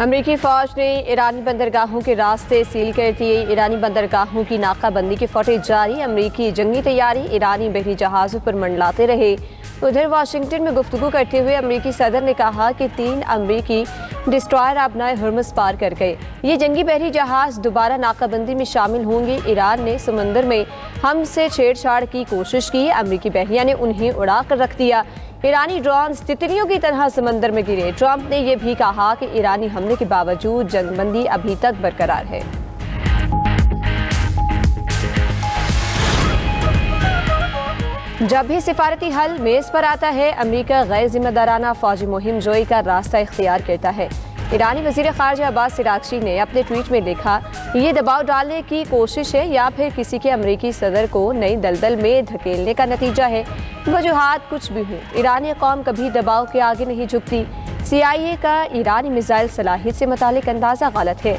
امریکی فوج نے ایرانی بندرگاہوں کے راستے سیل کر دیے۔ ایرانی بندرگاہوں کی ناکہ بندی کی فوٹیج جاری۔ امریکی جنگی طیارے ایرانی بحری جہازوں پر منڈلاتے رہے۔ ادھر واشنگٹن میں گفتگو کرتے ہوئے امریکی صدر نے کہا کہ 3 امریکی ڈسٹرائر آبنائے ہرمز پار کر گئے۔ یہ جنگی بحری جہاز دوبارہ ناکہ بندی میں شامل ہوں گے۔ ایران نے سمندر میں ہم سے چھیڑ چھاڑ کی کوشش کی، امریکی بحریہ نے انہیں اڑا کر رکھ دیا۔ ایرانی ڈرونز تتلیوں کی طرح سمندر میں گرے۔ ٹرمپ نے یہ بھی کہا کہ ایرانی حملے کے باوجود جنگ بندی ابھی تک برقرار ہے۔ جب بھی سفارتی حل میز پر آتا ہے، امریکہ غیر ذمہ دارانہ فوجی مہم جوئی کا راستہ اختیار کرتا ہے۔ ایرانی وزیر خارجہ عباس عراقچی نے اپنے ٹویٹ میں لکھا، یہ دباؤ ڈالنے کی کوشش ہے یا پھر کسی کے امریکی صدر کو نئی دلدل میں دھکیلنے کا نتیجہ ہے۔ وجوہات کچھ بھی ہوں، ایرانی قوم کبھی دباؤ کے آگے نہیں جھکتی۔ CIA کا ایرانی میزائل صلاحیت سے متعلق اندازہ غلط ہے۔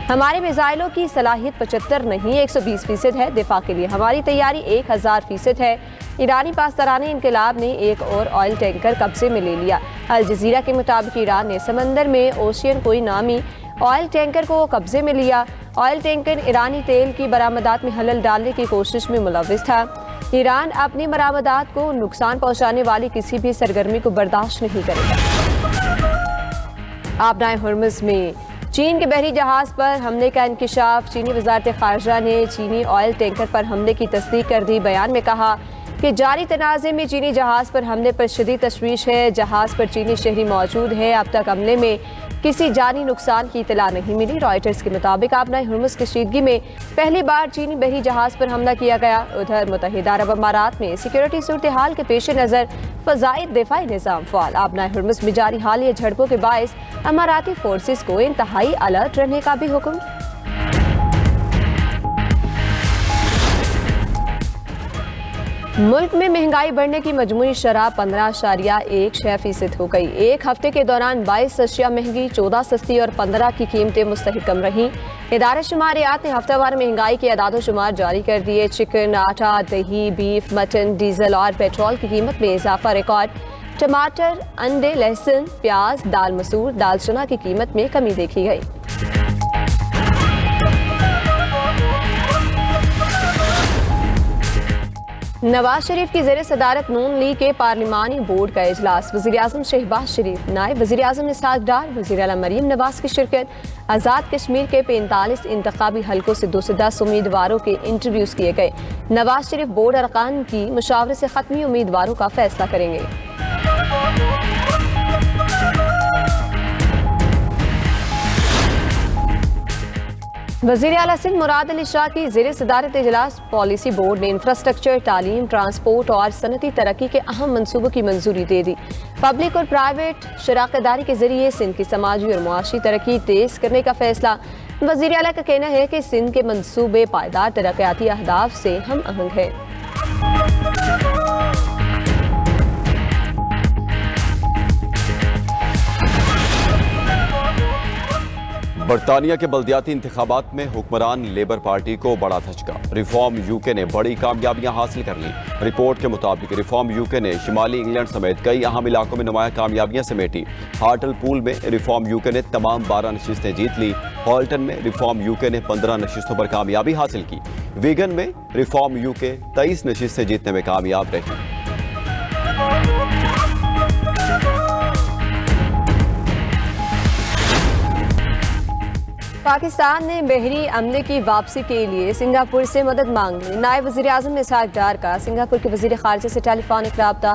ہمارے میزائلوں کی صلاحیت 75 نہیں 120% ہے۔ دفاع کے لیے ہماری تیاری 1000% ہے۔ ایرانی پاسداران انقلاب نے ایک اور آئل ٹینکر قبضے میں لے لیا۔ الجزیرہ کے مطابق ایران نے سمندر میں اوشین کوئی نامی آئل ٹینکر کو قبضے میں لیا۔ آئل ٹینکر ایرانی تیل کی برآمدات میں خلل ڈالنے کی کوشش میں ملوث تھا۔ ایران اپنی برآمدات کو نقصان پہنچانے والی کسی بھی سرگرمی کو برداشت نہیں کرے گا۔ آبنائے ہرمز میں چین کے بحری جہاز پر حملے کا انکشاف۔ چینی وزارت خارجہ نے چینی آئل ٹینکر پر حملے کی تصدیق کر دی۔ بیان میں کہا کہ جاری تنازع میں چینی جہاز پر حملے پر شدید تشویش ہے۔ جہاز پر چینی شہری موجود ہیں۔ اب تک حملے میں کسی جانی نقصان کی اطلاع نہیں ملی۔ رائٹرز کے مطابق آبنائے ہرمز کشیدگی میں پہلی بار چینی بحری جہاز پر حملہ کیا گیا۔ ادھر متحدہ عرب امارات میں سیکیورٹی صورتحال کے پیش نظر فضائی دفاعی نظام فعال۔ آبنائے ہرمز میں جاری حالیہ جھڑپوں کے باعث اماراتی فورسز کو انتہائی الرٹ رہنے کا بھی حکم۔ ملک میں مہنگائی بڑھنے کی مجموعی شرح 15.1% ہو گئی۔ ایک ہفتے کے دوران 22 اشیاء مہنگی، 14 سستی اور 15 کی قیمتیں مستحکم رہیں۔ ادارہ شماریات نے ہفتہ وار مہنگائی کے اعداد و شمار جاری کر دیے۔ چکن، آٹا، دہی، بیف، مٹن، ڈیزل اور پیٹرول کی قیمت میں اضافہ ریکارڈ۔ ٹماٹر، انڈے، لہسن، پیاز، دال مسور، دال چنا کی قیمت میں کمی دیکھی گئی۔ نواز شریف کی زیر صدارت نون لیگ کے پارلیمانی بورڈ کا اجلاس۔ وزیراعظم شہباز شریف، نائب وزیراعظم اسحاق ڈار، وزیر اعلیٰ مریم نواز کی شرکت۔ آزاد کشمیر کے 45 انتخابی حلقوں سے 210 امیدواروں کے انٹرویوز کیے گئے۔ نواز شریف بورڈ ارکان کی مشاورت سے حتمی امیدواروں کا فیصلہ کریں گے۔ وزیر اعلیٰ سندھ مراد علی شاہ کی زیر صدارت اجلاس پالیسی بورڈ نے انفراسٹرکچر، تعلیم، ٹرانسپورٹ اور صنعتی ترقی کے اہم منصوبوں کی منظوری دے دی۔ پبلک اور پرائیویٹ شراکت داری کے ذریعے سندھ کی سماجی اور معاشی ترقی تیز کرنے کا فیصلہ۔ وزیر اعلیٰ کا کہنا ہے کہ سندھ کے منصوبے پائیدار ترقیاتی اہداف سے ہم آہنگ ہیں۔ برطانیہ کے بلدیاتی انتخابات میں حکمران لیبر پارٹی کو بڑا دھچکا۔ ریفارم UK نے بڑی کامیابیاں حاصل کر لیں۔ رپورٹ کے مطابق ریفارم UK نے شمالی انگلینڈ سمیت کئی اہم علاقوں میں نمایاں کامیابیاں سمیٹی۔ ہارٹل پول میں ریفارم UK نے تمام 12 نشستیں جیت لی۔ ہالٹن میں ریفارم UK نے 15 نشستوں پر کامیابی حاصل کی۔ ویگن میں ریفارم UK 23 نشستیں جیتنے میں کامیاب رہی۔ پاکستان نے بحری عملے کی واپسی کے لیے سنگاپور سے مدد مانگ لی۔ نائب وزیر اعظم اسحاق ڈار کا سنگاپور کے وزیر خارجہ سے ٹیلی فونک رابطہ۔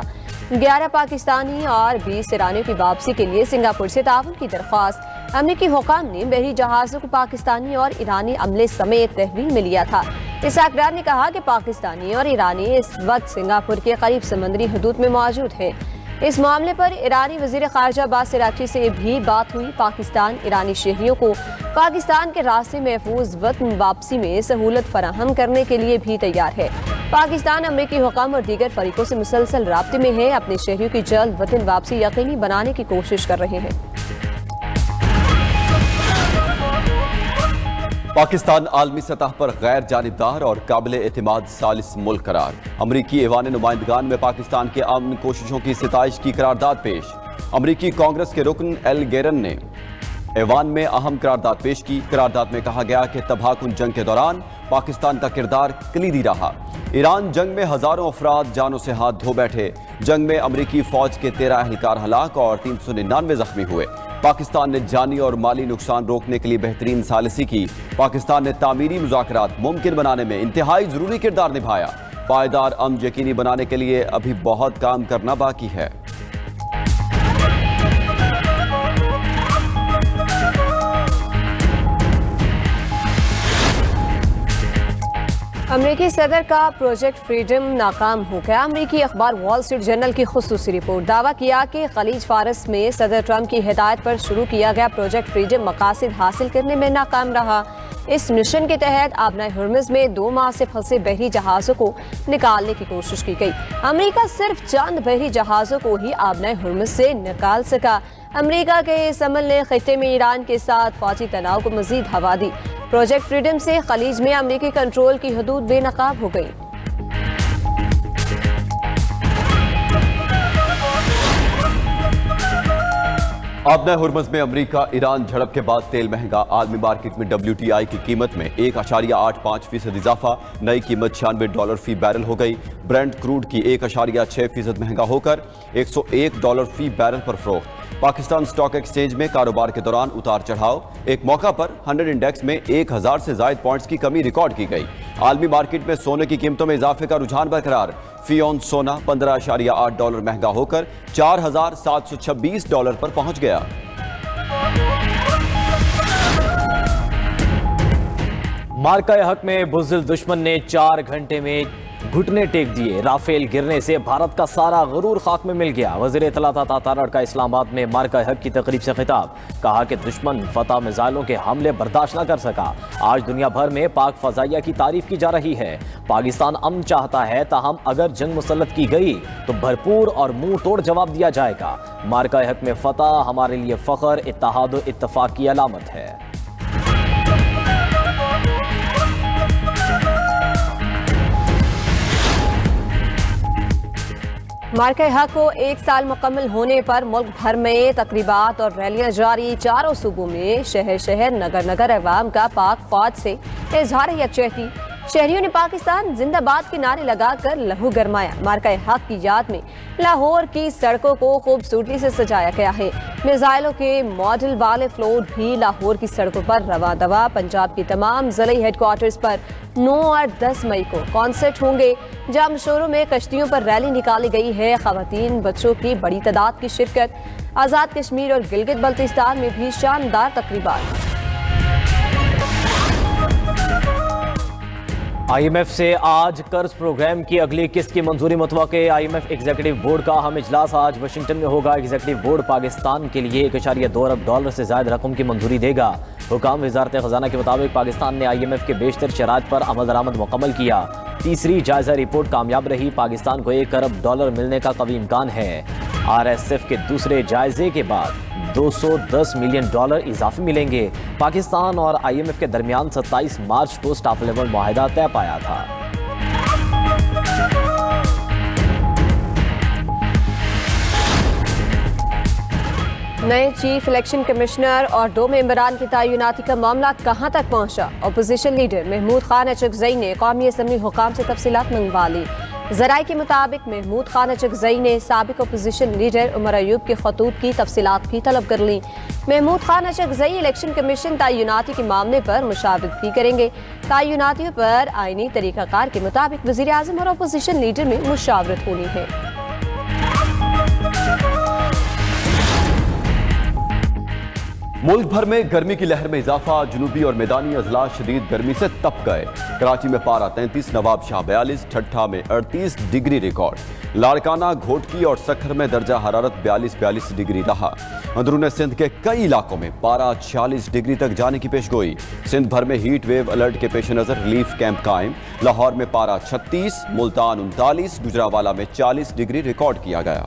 11 پاکستانی اور 20 ایرانیوں کی واپسی کے لیے سنگاپور سے تعاون کی درخواست۔ امریکی حکام نے بحری جہازوں کو پاکستانی اور ایرانی عملے سمیت تحویل میں لیا تھا۔ اسحاق ڈار نے کہا کہ پاکستانی اور ایرانی اس وقت سنگاپور کے قریب سمندری حدود میں موجود ہیں۔ اس معاملے پر ایرانی وزیر خارجہ عباس عراقچی سے بھی بات ہوئی۔ پاکستان ایرانی شہریوں کو پاکستان کے راستے محفوظ وطن واپسی میں سہولت فراہم کرنے کے لیے بھی تیار ہے۔ پاکستان امریکی حکام اور دیگر فریقوں سے مسلسل رابطے میں ہے، اپنے شہریوں کی جلد وطن واپسی یقینی بنانے کی کوشش کر رہے ہیں۔ پاکستان عالمی سطح پر غیر جانبدار اور قابل اعتماد ثالث ملک قرار۔ امریکی ایوان نمائندگان میں پاکستان کے امن کوششوں کی ستائش کی قرارداد پیش۔ امریکی کانگریس کے رکن ایل گیرن نے ایوان میں اہم قرارداد پیش کی۔ قرارداد میں کہا گیا کہ تباہ کن جنگ کے دوران پاکستان کا کردار کلیدی رہا۔ ایران جنگ میں ہزاروں افراد جانوں سے ہاتھ دھو بیٹھے۔ جنگ میں امریکی فوج کے 13 اہلکار ہلاک اور 399 زخمی ہوئے۔ پاکستان نے جانی اور مالی نقصان روکنے کے لیے بہترین ثالثی کی۔ پاکستان نے تعمیری مذاکرات ممکن بنانے میں انتہائی ضروری کردار نبھایا۔ پائیدار امن یقینی بنانے کے لیے ابھی بہت کام کرنا باقی ہے۔ امریکی صدر کا پروجیکٹ فریڈم ناکام ہو گیا۔ امریکی اخبار وال اسٹریٹ جرنل کی خصوصی رپورٹ دعویٰ کیا کہ خلیج فارس میں صدر ٹرمپ کی ہدایت پر شروع کیا گیا پروجیکٹ فریڈم مقاصد حاصل کرنے میں ناکام رہا۔ اس مشن کے تحت آبنائے ہرمز میں 2 ماہ سے پھنسے بحری جہازوں کو نکالنے کی کوشش کی گئی۔ امریکہ صرف چند بحری جہازوں کو ہی آبنائے ہرمز سے نکال سکا۔ امریکہ کے اس عمل نے خطے میں ایران کے ساتھ فوجی تناؤ کو مزید ہوا دی۔ پروجیکٹ فریڈم سے خلیج میں امریکی کنٹرول کی حدود بے نقاب ہو گئی۔ آبنائے ہرمز میں امریکہ ایران جھڑپ کے بعد تیل مہنگا۔ عالمی مارکیٹ میں WTI کی قیمت میں 1.85% اضافہ، نئی قیمت $96 فی بیرل ہو گئی۔ برنٹ کروڈ کی 1.6% مہنگا ہو کر $101 فی بیرل پر فروخت۔ پاکستان سٹاک ایکسچینج میں کاروبار کے دوران اتار چڑھاؤ، ایک موقع پر 100 انڈیکس میں 1000 سے زائد پوائنٹس کی کمی ریکارڈ کی گئی۔ عالمی مارکیٹ میں سونے کی قیمتوں میں اضافے کا رجحان برقرار، فی اونس سونا $15.8 مہنگا ہو کر $4726 پر پہنچ گیا۔ مارکہ حق میں بزدل دشمن نے 4 گھنٹے میں گھٹنے ٹیک دیے۔ رافیل گرنے سے بھارت کا سارا غرور خاک میں مل گیا۔ وزیر اطلاعات عطا تارڑ کا اسلام آباد میں مارکہ حق کی تقریب سے خطاب، کہا کہ دشمن فتح میزائلوں کے حملے برداشت نہ کر سکا۔ آج دنیا بھر میں پاک فضائیہ کی تعریف کی جا رہی ہے۔ پاکستان امن چاہتا ہے، تاہم اگر جنگ مسلط کی گئی تو بھرپور اور منہ توڑ جواب دیا جائے گا۔ مارکہ حق میں فتح ہمارے لیے فخر، اتحاد و اتفاق کی علامت ہے۔ مارکہ حق کو 1 سال مکمل ہونے پر ملک بھر میں تقریبات اور ریلیاں جاری۔ چاروں صوبوں میں شہر شہر نگر نگر عوام کا پاک فوج سے اظہار یکجہتی۔ شہریوں نے پاکستان زندہ باد کے نعرے لگا کر لہو گرمایا۔ مارکہ حق کی یاد میں لاہور کی سڑکوں کو خوبصورتی سے سجایا گیا ہے۔ میزائلوں کے ماڈل والے فلوٹ بھی لاہور کی سڑکوں پر رواں دواں۔ پنجاب کی تمام ضلعی ہیڈ کوارٹرز پر 9 اور 10 مئی کو کانسرٹ ہوں گے، جہاں مشوروں میں کشتیوں پر ریلی نکالی گئی ہے۔ خواتین بچوں کی بڑی تعداد کی شرکت۔ آزاد کشمیر اور گلگت بلتستان میں بھی شاندار تقریبات۔ IMF سے آج قرض پروگرام کی اگلی قسط کی منظوری متوقع۔ IMF ایگزیکٹو بورڈ کا اہم اجلاس آج واشنگٹن میں ہوگا۔ ایگزیکٹو بورڈ پاکستان کے لیے $1.2 ارب سے زائد رقم کی منظوری دے گا۔ حکام وزارت خزانہ کے مطابق پاکستان نے IMF کے بیشتر شرائط پر عمل درآمد مکمل کیا۔ تیسری جائزہ رپورٹ کامیاب رہی۔ پاکستان کو $1 ارب ملنے کا قوی امکان ہے۔ RSF کے دوسرے جائزے کے بعد $210 ملین اضافی ملیں گے۔ پاکستان اور IMF کے درمیان 27 مارچ کو سٹاف لیول معاہدہ طے پایا تھا۔ نئے چیف الیکشن کمشنر اور 2 ممبران کی تعیناتی کا معاملہ کہاں تک پہنچا؟ اپوزیشن لیڈر محمود خان اچکزئی نے قومی اسمبلی حکام سے تفصیلات منگوا لی۔ ذرائع کے مطابق محمود خان اچکزئی نے سابق اپوزیشن لیڈر عمر ایوب کے خطوط کی تفصیلات بھی طلب کر لیں۔ محمود خان اچکزئی الیکشن کمیشن تعیناتی کے معاملے پر مشاورت بھی کریں گے۔ تعیناتیوں پر آئینی طریقہ کار کے مطابق وزیر اعظم اور اپوزیشن لیڈر میں مشاورت ہونی ہے۔ ملک بھر میں گرمی کی لہر میں اضافہ، جنوبی اور میدانی اضلاع شدید گرمی سے تپ گئے۔ کراچی میں پارہ 33، نواب شاہ 42، ٹھٹھہ میں 38 ڈگری ریکارڈ۔ لاڑکانہ، گھوٹکی اور سکھر میں درجہ حرارت 42 ڈگری رہا۔ اندرون سندھ کے کئی علاقوں میں پارہ 46 ڈگری تک جانے کی پیش گوئی۔ سندھ بھر میں ہیٹ ویو الرٹ کے پیش نظر ریلیف کیمپ قائم۔ لاہور میں پارہ 36، ملتان 39، گجرانوالہ میں 40 ڈگری ریکارڈ کیا گیا۔